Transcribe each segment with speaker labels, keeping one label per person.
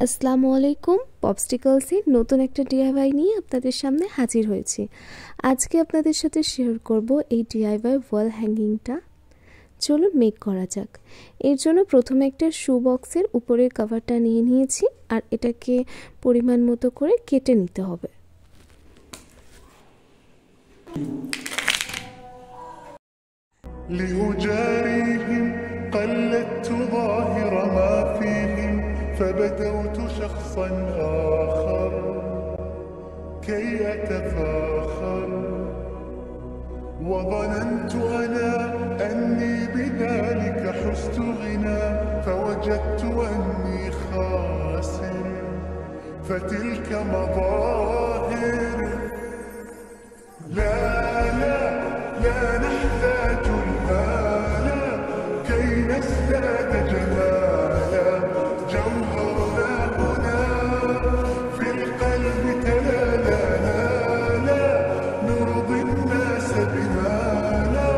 Speaker 1: আসসালামু আলাইকুম। পপস্টিকলসে নতুন একটা ডিআইওয়াই নিয়ে আপনাদের সামনে হাজির হয়েছি। আজকে আপনাদের সাথে শেয়ার করব এই ডিআইওয়াই ওয়াল হ্যাঙ্গিংটা। চলুন মেক করা যাক। এর জন্য প্রথমে একটা শু বক্সের উপরের কভারটা নিয়ে নিয়েছি আর এটাকে পরিমাণ মতো করে কেটে নিতে হবে।
Speaker 2: لأجاريهم قلدت ظاهر ما فيهم فبدوت شخصا آخر كي أتفاخر وظننت أنا أني بذلك حزت غنى فوجدت أني خاسر فتلك مظاهر لا لا لا نحتاج المال كي نزداد جمالا جوهرنا هنا في القلب تلالا لا نرضي الناس بما لا।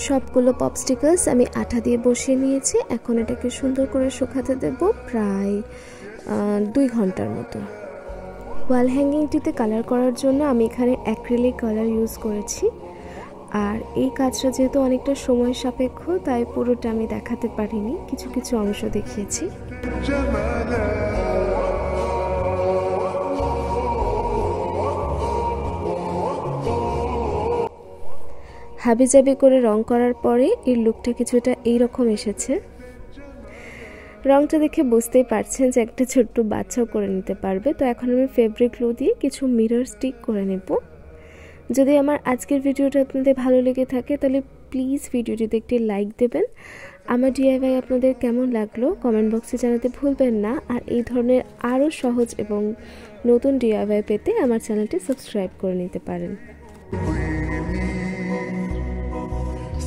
Speaker 1: সবগুলো পপস্টিকলস আমি আঠা দিয়ে বসিয়ে নিয়েছি। এখন এটাকে সুন্দর করে শুকাতে দেব প্রায় 2 ঘন্টার মতো। ওয়াল হ্যাঙ্গিংটিতে কালার করার জন্য আমি এখানে অ্যাক্রিলিক কালার ইউজ করেছি। আর এই কাজটা যেহেতু অনেকটা সময় সাপেক্ষ তাই পুরোটা আমি দেখাতে পারিনি, কিছু কিছু অংশ দেখিয়েছি। হাবিজাবি করে রং করার পরে এর লুকটা কিছুটা এইরকম এসেছে। রংটা দেখে বুঝতেই পারছেন যে একটা ছোট্ট বাচ্চাও করে নিতে পারবে। তো এখন আমি ফেব্রিক গ্লু দিয়ে কিছু মিরর স্টিক করে নেব। যদি আমার আজকের ভিডিওটা আপনাদের ভালো লেগে থাকে তাহলে প্লিজ ভিডিওটিতে একটি লাইক দেবেন। আমার ডিআইওয়াই আপনাদের কেমন লাগলো কমেন্ট বক্সে জানাতে ভুলবেন না। আর এই ধরনের আরও সহজ এবং নতুন ডিআইওয়াই পেতে আমার চ্যানেলটি সাবস্ক্রাইব করে নিতে পারেন।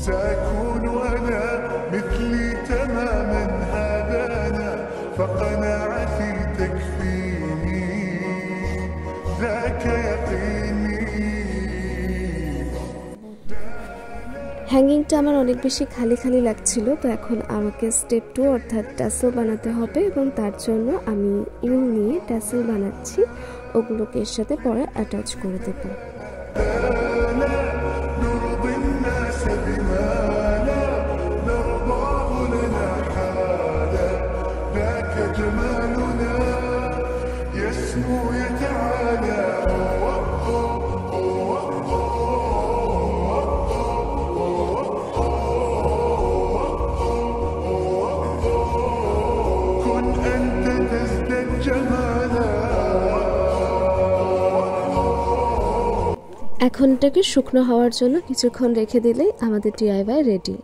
Speaker 2: سأكون أنا مثلي تماما هذا أنا فقناعتي تكفيني ذاك يقيني।
Speaker 1: হ্যাঙ্গিংটা আমার অনেক বেশি খালি খালি লাগছিল, তো এখন আমাকে স্টেপ 2 অর্থাৎ টাসেল বানাতে হবে এবং তার জন্য আমি উল নিয়ে টাসেল বানাচ্ছি। ওগুলোকে এর সাথে পরে অ্যাটাচ করে দেব। এখন এটাকে শুকনো হওয়ার জন্য কিছুক্ষণ রেখে দিলেই আমাদের ডিআইওয়াই রেডি।